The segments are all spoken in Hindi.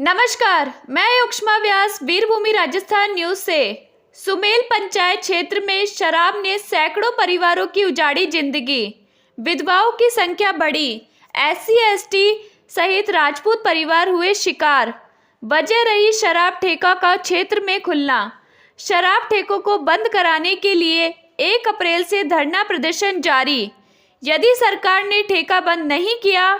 नमस्कार, मैं उक्ष्मा व्यास वीरभूमि राजस्थान न्यूज से। सुमेल पंचायत क्षेत्र में शराब ने सैकड़ों परिवारों की उजाड़ी जिंदगी, विधवाओं की संख्या बढ़ी, SC/ST सहित राजपूत परिवार हुए शिकार। वजह रही शराब ठेका का क्षेत्र में खुलना। शराब ठेकों को बंद कराने के लिए 1 अप्रैल से धरना प्रदर्शन जारी। यदि सरकार ने ठेका बंद नहीं किया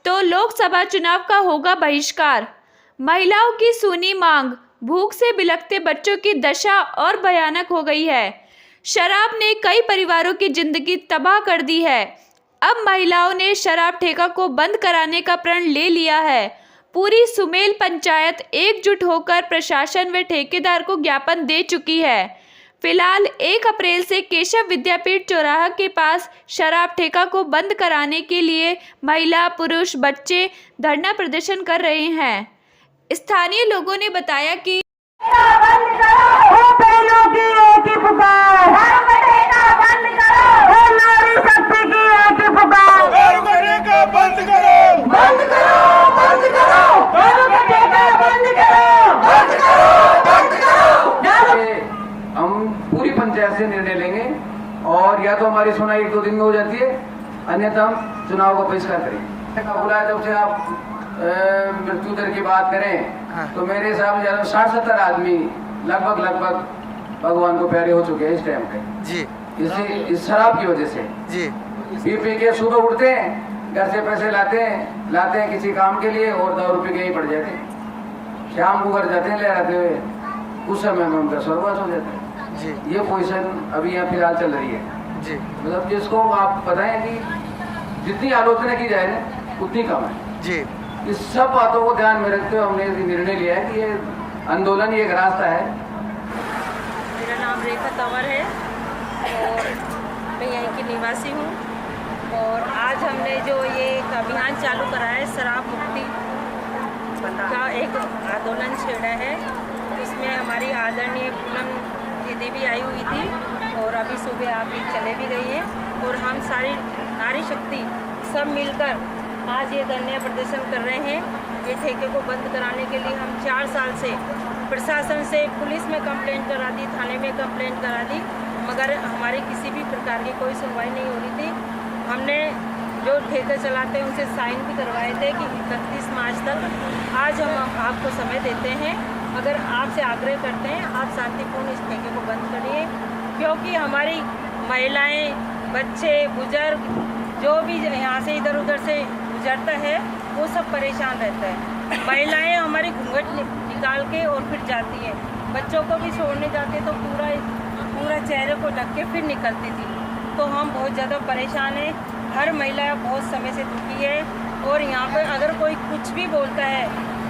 तो लोकसभा चुनाव का होगा बहिष्कार। महिलाओं की सुनी मांग, भूख से बिलखते बच्चों की दशा और भयानक हो गई है। शराब ने कई परिवारों की जिंदगी तबाह कर दी है। अब महिलाओं ने शराब ठेका को बंद कराने का प्रण ले लिया है। पूरी सुमेल पंचायत एकजुट होकर प्रशासन व ठेकेदार को ज्ञापन दे चुकी है। फिलहाल 1 अप्रैल से केशव विद्यापीठ चौराहा के पास शराब ठेका को बंद कराने के लिए महिला, पुरुष, बच्चे धरना प्रदर्शन कर रहे हैं। स्थानीय लोगों ने बताया कि हम पूरी पंचायत से निर्णय लेंगे और या तो हमारी सुनाई 1-2 दिन में हो जाती है, अन्यथा हम चुनाव का बहिष्कार करेंगे। बुलाया जब से आप मृत्यु दर की बात करें तो मेरे हिसाब से 60-70 आदमी लगभग भगवान को प्यारे हो चुके हैं इस टाइम पे जी। इस शराब की वजह से जी पी के सुबह उठते हैं, घर से पैसे लाते हैं किसी काम के लिए और दारू पी के ही पड़ जाते हैं। शाम को घर जाते हैं ले आते हुए, उस समय में उनका स्वर्गवास हो जाता है जी। ये पोजीशन अभी यहाँ फिलहाल चल रही है जी। मतलब जिसको आप बताएं कि जितनी आलोचना की जाए ना उतनी कम है जी। इस सब बातों को ध्यान में रखते हुए हमने निर्णय लिया है कि ये आंदोलन एक रास्ता है। मेरा नाम रेखा तंवर है और मैं यहीं की निवासी हूँ। और आज हमने जो ये एक अभियान चालू करा है, शराब मुक्ति का एक आंदोलन छेड़ा है। इसमें हमारी आदरणीय पूनम दीदी भी आई हुई थी और अभी सुबह आप चले भी गई हैं। और हम सारी नारी शक्ति सब मिलकर आज ये धरना प्रदर्शन कर रहे हैं। ये ठेके को बंद कराने के लिए हम 4 साल से प्रशासन से पुलिस में कंप्लेंट करा दी, थाने में कंप्लेंट करा दी, मगर हमारी किसी भी प्रकार की कोई सुनवाई नहीं हो रही थी। हमने जो ठेके चलाते हैं उनसे साइन भी करवाए थे कि 31 मार्च तक आज हम आपको समय देते हैं, मगर आपसे आग्रह करते हैं आप शांतिपूर्ण इस ठेके को बंद करिए, क्योंकि हमारी महिलाएँ, बच्चे, बुजुर्ग जो भी यहाँ से इधर उधर से गुजरता है वो सब परेशान रहता है। महिलाएं हमारी घूंघट निकाल के और फिर जाती है, बच्चों को भी छोड़ने जाते तो पूरा चेहरे को ढक के फिर निकलती थी। तो हम बहुत ज़्यादा परेशान हैं। हर महिला बहुत समय से दुखी है और यहाँ पे अगर कोई कुछ भी बोलता है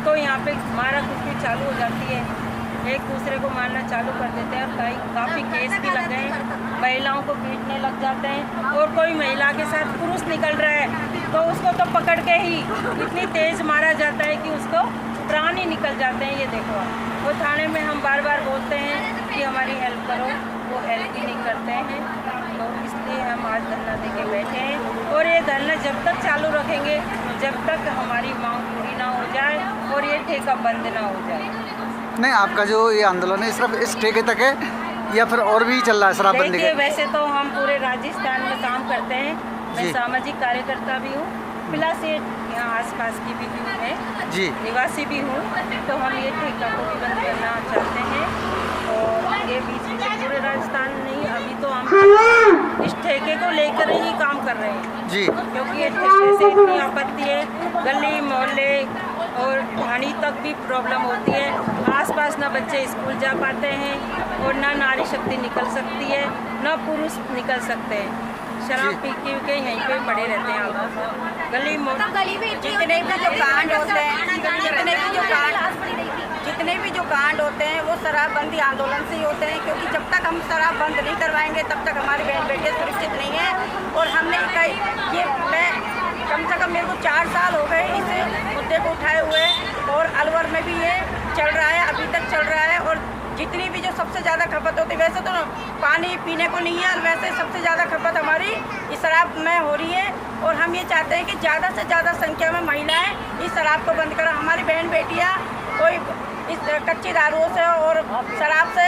तो यहाँ पे मारा कुछ चालू हो जाती है, एक दूसरे को मारना चालू कर देते हैं। काफ़ी केस भी लग गए, महिलाओं को पीटने लग जाते हैं। और कोई महिला के साथ पुरुष निकल रहा है तो उसको तो पकड़ के ही इतनी तेज़ मारा जाता है कि उसको प्राण ही निकल जाते हैं। ये देखो, वो थाने में हम बार बार बोलते हैं कि हमारी हेल्प करो, वो हेल्प ही नहीं करते हैं। तो इसलिए हम आज धरना दे के बैठे हैं और ये धरना जब तक चालू रखेंगे जब तक हमारी मांग पूरी ना हो जाए और ये ठेका बंद ना हो जाए। नहीं, आपका जो ये आंदोलन है सिर्फ इस ठेके तक है या फिर और भी चल रहा है शराबबंदी का? वैसे तो हम पूरे राजस्थान में काम करते हैं। मैं सामाजिक कार्यकर्ता भी हूँ, फिलहाल से यहाँ आसपास की भी हूँ, मैं जी निवासी भी हूँ। तो हम ये ठेका को भी बंद करना चाहते हैं और ये बीच में पूरे राजस्थान नहीं, अभी तो हम इस ठेके को लेकर ही काम कर रहे हैं जी, क्योंकि ये ठेके से इतनी आपत्ति है। गली मोहल्ले और ढाणी तक भी प्रॉब्लम होती है। आसपास ना बच्चे स्कूल जा पाते हैं और ना नारी शक्ति निकल सकती है, ना पुरुष निकल सकते हैं। शराब पी के यहीं पे पड़े रहते हैं। आप गली जितने भी जो कांड होते हैं जितने भी जो कांड होते हैं वो शराबबंदी आंदोलन से ही होते हैं, क्योंकि जब तक हम शराब बंद नहीं करवाएंगे तब तक हमारे बहन बेटे सुरक्षित नहीं हैं। और हमने ये मैं कम से कम मेरे को 4 साल हो गए इस मुद्दे को उठाए हुए और अलवर में भी ये चल रहा है, अभी तक चल रहा है। और जितनी भी जो सबसे ज़्यादा खपत होती है, वैसे तो पानी पीने को नहीं है और वैसे सबसे ज़्यादा खपत हमारी इस शराब में हो रही है। और हम ये चाहते हैं कि ज़्यादा से ज़्यादा संख्या में महिलाएं इस शराब को बंद करें। हमारी बहन बेटियां कोई इस कच्ची दारुओं से और शराब से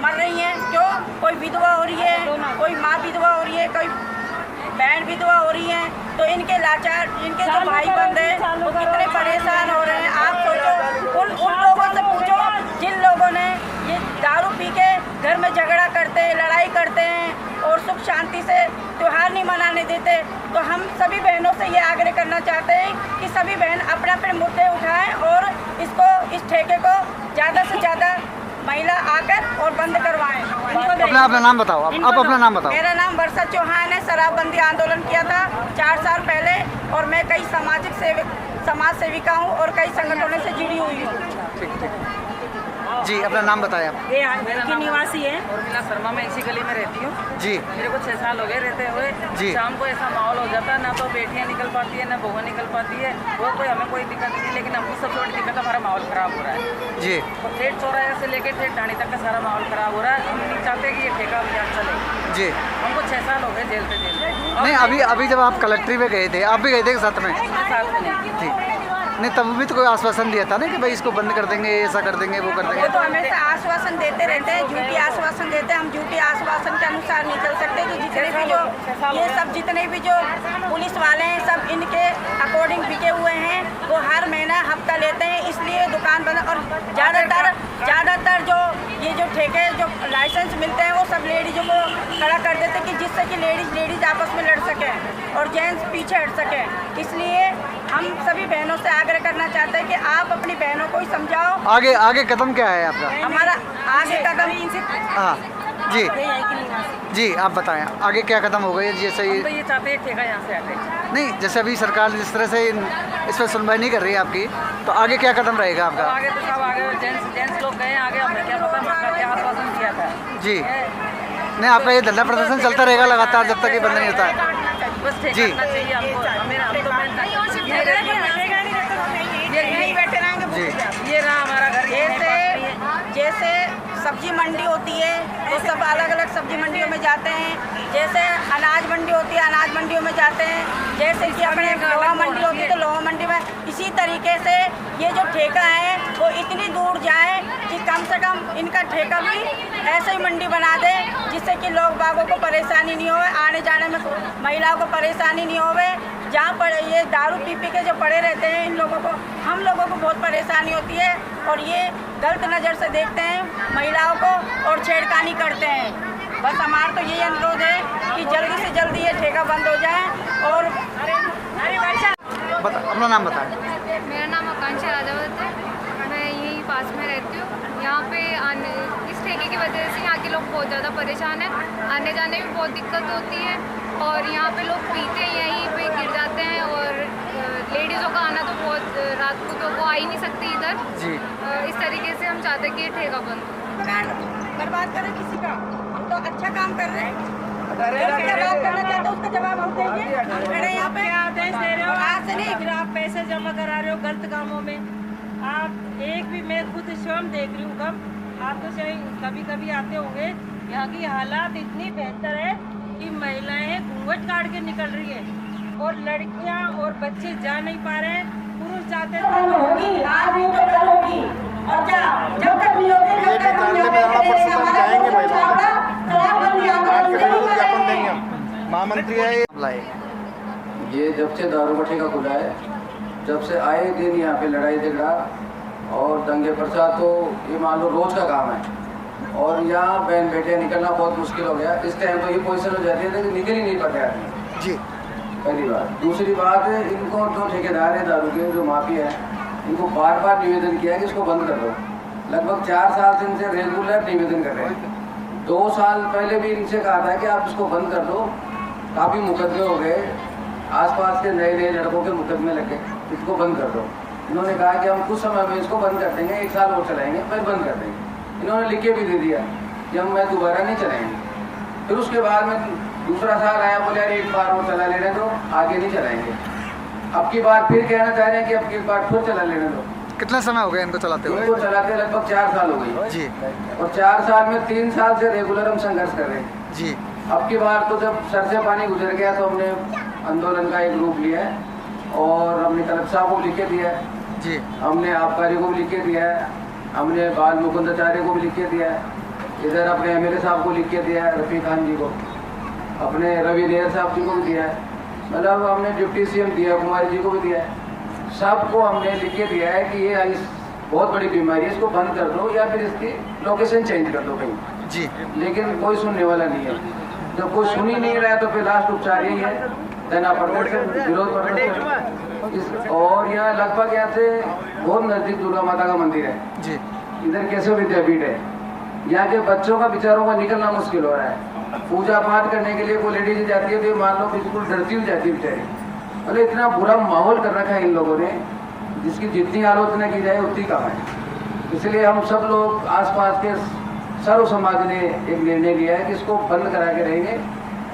मर रही हैं। क्यों? कोई विधवा हो रही है, कोई माँ विधवा हो रही है, कोई बहन विधवा हो रही हैं। तो इनके लाचार, इनके जो भाई बंद हैं वो कितने परेशान हो रहे हैं। आप सोचो, उन लोगों से पूछो जिन लोगों ने ये दारू पी के घर में झगड़ा करते हैं, लड़ाई करते हैं और सुख शांति से त्यौहार नहीं मनाने देते। तो हम सभी बहनों से ये आग्रह करना चाहते हैं कि सभी बहन अपने अपने मुद्दे उठाएं और इस ठेके को ज़्यादा से ज़्यादा महिला आकर और बंद करवाएं। अपना नाम बताओ। आप अपना नाम बताओ। मेरा नाम वर्षा चौहान है। शराबबंदी आंदोलन किया था 4 साल पहले और मैं कई समाज सेविका हूँ और कई संगठनों से जुड़ी हुई हूँ। जी, अपना नाम बताएं आप। ये की निवासी है उर्मिला शर्मा, मैं इसी गली में रहती हूँ जी। मेरे को 6 साल हो गए रहते हुए। जी। शाम को ऐसा माहौल हो जाता है, ना तो बेटियाँ निकल पाती है, ना बहुएं निकल पाती है। वो कोई हमें कोई दिक्कत नहीं, लेकिन हमको सबसे बड़ी दिक्कत हमारा माहौल ख़राब हो रहा है जी। और ठेठ चौराहे से लेकर ठेठ ढाणी तक का सारा माहौल ख़राब हो रहा है। हम नहीं चाहते कि ये ठेका अभियान चले जी। हमको 6 साल हो गए जेल पे जेल। नहीं, अभी जब आप कलेक्ट्री में गए थे, आप भी गए थे साथ में? साथ में नहीं। ठीक। नहीं, तब भी तो कोई आश्वासन दिया था ना कि भाई इसको बंद कर देंगे, ऐसा कर देंगे, वो कर वो देंगे। तो हमेशा आश्वासन देते रहते हैं, झूठी आश्वासन देते हैं। हम झूठी आश्वासन के अनुसार नहीं चल सकते। तो जितने भी जो पुलिस वाले हैं सब इनके अकॉर्डिंग बिके हुए हैं। वो हर महीना हफ्ता लेते हैं, इसलिए दुकान बंद। और ज़्यादातर जो ये जो ठेके जो लाइसेंस मिलते हैं वो सब लेडीज़ों को खड़ा कर देते हैं कि जिससे कि लेडीज़ आपस में लड़ सकें और जेंट्स पीछे हट सकें। इसलिए हम सभी बहनों से आग्रह करना चाहते हैं कि आप अपनी बहनों को ही समझाओ। आगे कदम क्या है आपका? हमारा आगे कदम हाँ जी निवासी जी, आप बताएं आगे क्या कदम होगा? जैसे तो ये चाहते हैं ठेका यहाँ से हटे। नहीं, जैसे अभी सरकार जिस तरह से इस पर सुनवाई नहीं कर रही है आपकी, तो आगे क्या कदम रहेगा आपका? आगे तो सब आगे जेंट्स लोग गए आगे, हमें क्या पता उसका क्या आश्वासन किया था जी। नहीं, आपका ये धरना प्रदर्शन चलता रहेगा लगातार जब तक ये बंद नहीं होता है? बस जी। ठेका चाहिए हमको। यहीं बैठे रहेंगे। ये रहा हमारा घर। जैसे सब्जी मंडी होती है तो सब अलग अलग सब्जी मंडियों में जाते हैं। जैसे अनाज मंडी होती है, अनाज मंडियों में जाते हैं। जैसे कि अपने लोहा मंडी होती है तो लोहा मंडी में। इसी तरीके से ये जो ठेका है वो इतनी दूर जाए कि कम से कम इनका ठेका भी ऐसे ही मंडी बना दे जिससे कि लोग बागों को परेशानी नहीं होवे, आने जाने में महिलाओं को परेशानी नहीं होवे। जहाँ पर ये दारू पी के जो पड़े रहते हैं, हम लोगों को बहुत परेशानी होती है और ये गलत नज़र से देखते हैं महिलाओं को और छेड़खानी करते हैं। बस हमारा तो यही अनुरोध है कि जल्दी से जल्दी ये ठेका बंद हो जाए। और अपना नाम बताएं। मेरा नाम आकांक्षा राजावत है। मैं यहीं पास में रहती हूँ। यहाँ पे इस ठेके की वजह से यहाँ के लोग बहुत ज़्यादा परेशान हैं। आने जाने में बहुत दिक्कत होती है और यहाँ पे लोग पीते यहीं पे गिर जाते हैं और लेडीज़ों का आना तो बहुत रात को तो वो आ ही नहीं सकती इधर जी। इस तरीके से हम चाहते हैं कि ये ठेका बंद हो। बर्बाद करें किसी का, हम तो अच्छा काम कर रहे हैं। बर्बाद करना चाहते हैं उसका जवाब हम देंगे। हम खड़े यहाँ पे आदेश दे रहे हो आज से नहीं। फिर आप पैसे जमा करा रहे हो गलत कामों में। आप एक भी, मैं खुद स्वयं देख रही हूँ। आप तो कभी कभी आते होंगे। यहाँ की हालात इतनी बेहतर है कि महिलाएं घूंघट काट के निकल रही है और लड़कियाँ और बच्चे जा नहीं पा रहे हैं। पुरुष जाते होगी, आज नहीं तो कल होगी। और जब तक नहीं होगी तब तक हम महामंत्री है ये जब से दारू का ठेका खुला है, जब से आए दिन यहाँ पे लड़ाई झगड़ा और दंगे प्रसाद, तो ये मान लो रोज का काम है। और यहाँ बहन बेटियाँ निकलना बहुत मुश्किल हो गया। इस टाइम तो ये पोजीशन हो जाती है कि निकल ही नहीं पड़ रहा है जी। पहली बात। दूसरी बात, इनको जो ठेकेदार है दारू के, जो माफिया है, इनको बार बार निवेदन किया है कि इसको बंद कर दो। लगभग 4 साल से इनसे रेगुलर निवेदन कर रहे हैं। 2 साल पहले भी इनसे कहा था कि आप इसको बंद कर दो। काफ़ी मुकदमे हो गए, आसपास के नए लड़कों के मुकदमे लगे, इसको बंद कर दो। इन्होंने कहा कि हम कुछ समय में इसको बंद कर देंगे, 1 साल और चलाएंगे, फिर बंद कर देंगे। इन्होंने लिख के भी दे दिया कि हम मैं दोबारा नहीं चलाएंगे। फिर उसके बाद में दूसरा साल आया, बोले यार एक बार और चला लेने दो, आगे नहीं चलाएंगे। अब की बार फिर कहना चाह रहे हैं कि अब की बार फिर चला लेने दो। कितना समय हो गया इनको चलाते हुए? इनको चलाते लगभग 4 साल हो गई जी। और 4 साल में 3 साल से रेगुलर हम संघर्ष कर रहे हैं जी। अब की बार तो जब सर से पानी गुजर गया तो हमने आंदोलन का एक रूप लिया है और हमने कलेक्टर साहब को लिख के दिया है जी हमने आबकारी को भी लिख के दिया है, हमने बाल मुकुंदाचार्य को भी लिख के दिया है, इधर अपने एमएलए साहब को लिख के दिया है, रफी खान जी को, अपने रवि नेहर साहब जी को भी दिया है, मतलब हमने डिप्टी सीएम दिया कुमारी जी को भी दिया है। सबको हमने लिख के दिया है कि ये बहुत बड़ी बीमारी है, इसको बंद कर दो या फिर इसकी लोकेशन चेंज कर दो कहीं। जी लेकिन कोई सुनने वाला नहीं है। जब कोई सुन ही नहीं रहा है तो फिर लास्ट उपचार यही है, देना प्रदर्शन, विरोध प्रदर्शन। और यहाँ लगभग यहाँ से बहुत नजदीक दुर्गा माता का मंदिर है जी इधर केशव विद्यापीठ है। यहाँ के बच्चों का बेचारों का निकलना मुश्किल हो रहा है। पूजा पाठ करने के लिए कोई लेडीज जाती है तो मान लो बिल्कुल डरती हुई जाती है बेचारी। मतलब इतना बुरा माहौल कर रखा है इन लोगों ने, जिसकी जितनी आलोचना की जाए उतनी कम है। इसलिए हम सब लोग आसपास के सर्व समाज ने एक निर्णय लिया है कि इसको बंद करा के रहेंगे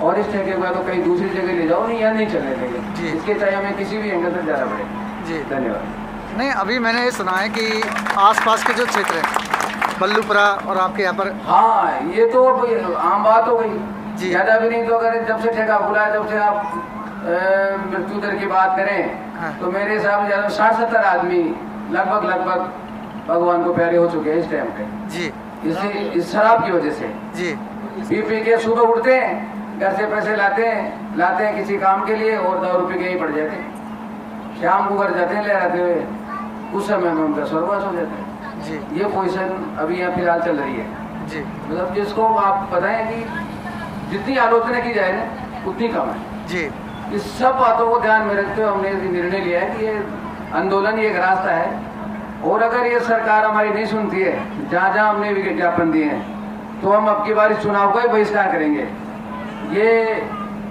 और इस ठेके को तो कहीं दूसरी जगह ले जाओ, नहीं या नहीं चलने देंगे। इसके चाहे हमें किसी भी एंगल से जाना पड़े। जी धन्यवाद। नहीं, अभी मैंने ये सुना है कि आसपास के जो क्षेत्र है बल्लूपुरा और आपके यहाँ पर, हाँ ये तो आम बात हो गई जी। ज्यादा भी नहीं तो अगर जब से ठेका खुला है जब से आप मृत्यु दर की बात करें हाँ। तो मेरे हिसाब से 60-70 आदमी लगभग भगवान को प्यारे हो चुके हैं इस टाइम पे जी इस शराब की वजह से। जी पी के सुबह उठते हैं, घर से पैसे लाते हैं किसी काम के लिए और 10 रुपये के ही पड़ जाते हैं। शाम को घर जाते हैं ले आते हुए, उस समय में उनका स्वर्गवास हो जाता है। जी ये पोजीशन अभी यहाँ फिलहाल चल रही है। जी मतलब जिसको आप बताएं कि जितनी आलोचना की जाए ना उतनी कम है। जी इस सब बातों को ध्यान में रखते हुए हमने निर्णय लिया है कि ये आंदोलन एक रास्ता है और अगर ये सरकार हमारी नहीं सुनती है, जहाँ जहाँ हमने विज्ञापन दिए हैं, तो हम अब की बार इस चुनाव का ही बहिष्कार करेंगे। ये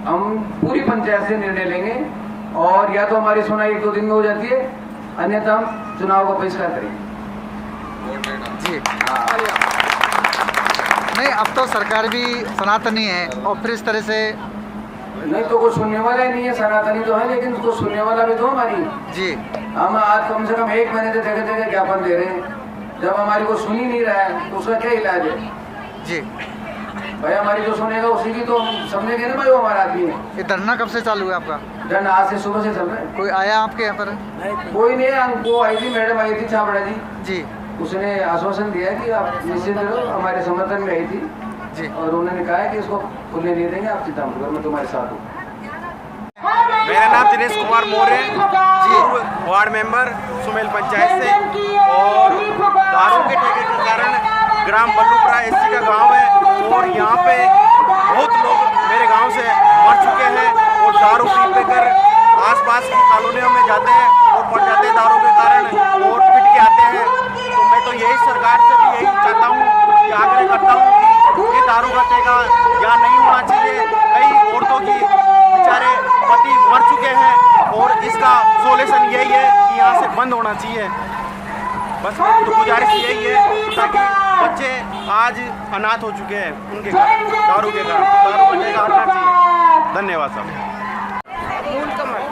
हम पूरी पंचायत से निर्णय लेंगे और या तो हमारी सुनाई 1-2 दिन में हो जाती है, अन्यथा हम चुनाव का बहिष्कार करेंगे। जी नहीं, अब तो सरकार भी सनातनी है और फिर इस तरह से नहीं तो कोई सुनने वाला ही नहीं है। सनातनी तो है लेकिन उसको सुनने वाला भी तो हमारी। जी हम आज कम से कम 1 महीने से जगह जगह ज्ञापन दे रहे हैं। जब हमारी को सुन ही नहीं रहा है तो उसका क्या इलाज है? जी भाई हमारी जो सुनेगा उसी की तो समझे गए ना भाई, वो हमारा आदमी है। ये धरना कब से चालू है आपका? जन आज से सुबह से चल रहा है। कोई आया आपके यहाँ पर? कोई नहीं, हमको आई थी मैडम आई थी छाबड़ा जी, जी उसने आश्वासन दिया कि आप निश्चित रहो, हमारे समर्थन में आई थी जी और उन्होंने कहा है कि इसको खुलने नहीं देंगे, आप चिंता मत करो, मैं तुम्हारे साथ हूँ। मेरा नाम दिनेश कुमार मौर्य, पूर्व वार्ड मेंबर सुमेल पंचायत से। और दारू के ठेके के कारण ग्राम बल्लूपुरा एससी का गांव है और यहाँ पे बहुत लोग मेरे गांव से मर चुके हैं और दारू पी कर आसपास की कॉलोनियों में जाते हैं और पड़ जाते हैं दारू के कारण और पिट के आते हैं। तो मैं तो यही सरकार से भी यही चाहता हूँ कि आग्रह करता हूँ कि ये दारू का ठेका यहाँ नहीं होना चाहिए। कई औरतों की बेचारे पति मर चुके हैं और इसका सोल्यूशन यही है कि यहाँ से बंद होना चाहिए। बस मेरी तो गुजारिश यही है ताकि बच्चे आज अनाथ हो चुके हैं उनके कारण, दारू के कारण। दारू का ठेका हटना चाहिए। धन्यवाद साहब। मूल कमल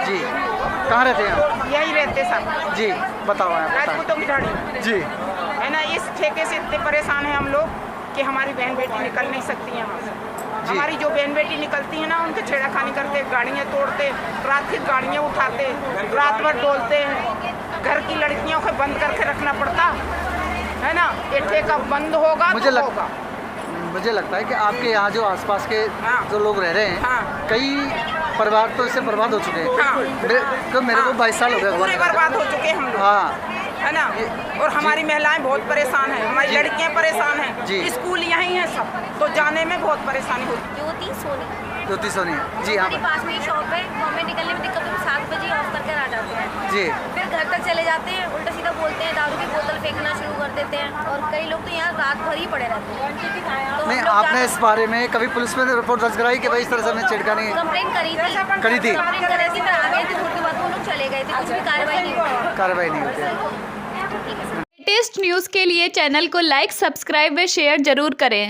जी कहाँ रहते हैं आप? यही रहते सब जी बताओ आप बताएं। राजपूतों की झाड़ी जी है ना। इस ठेके से इतने परेशान हैं हम लोग कि हमारी बहन बेटी निकल नहीं सकती यहाँ से। हमारी जो बहन बेटी निकलती है ना उनके छेड़ाखानी करते, गाड़ियाँ तोड़ते, रात की गाड़ियाँ उठाते, रात भर डोलते हैं। घर की लड़कियों को बंद करके रखना पड़ता है ना। ये ठेका बंद होगा तो होगा। मुझे लगता है कि आपके यहाँ जो आसपास के हाँ। जो लोग रह रहे हैं, हाँ। कई परिवार तो इससे बर्बाद हो चुके हैं। हाँ। मेरे को 22 साल हो गए पूरे बर्बाद हो चुके हैं हम लोग, हाँ है ना। और हमारी महिलाएं बहुत परेशान हैं, हमारी लड़कियां परेशान जी। हैं, स्कूल यहीं हैं सब, तो जाने में बहुत परेशानी होती है। ज्योति सोनी जी हाँ हमारे पास में ही शॉप है, तो हमें निकलने में दिक्कत है। 7 बजे ऑफ करके आ जाते हैं जी। फिर घर तक चले जाते हैं, उल्टा सीधा बोलते हैं, दारू की बोतल फेंकना शुरू कर देते हैं और कई लोग तो यहाँ रात भर ही पड़े रहते हैं। तो नहीं, आपने इस बारे में कभी पुलिस में रिपोर्ट दर्ज कराई कि भाई इस तरह से हमें छेड़खानी कंप्लेन करी थी कंप्लेन करी थी, फिर आ गए थे, थोड़ी बात वो लोग चले गए थे, कुछ भी कार्रवाई नहीं हुई। कार्रवाई नहीं होती। लेटेस्ट न्यूज़ के लिए चैनल को लाइक, सब्सक्राइब व शेयर जरूर करें।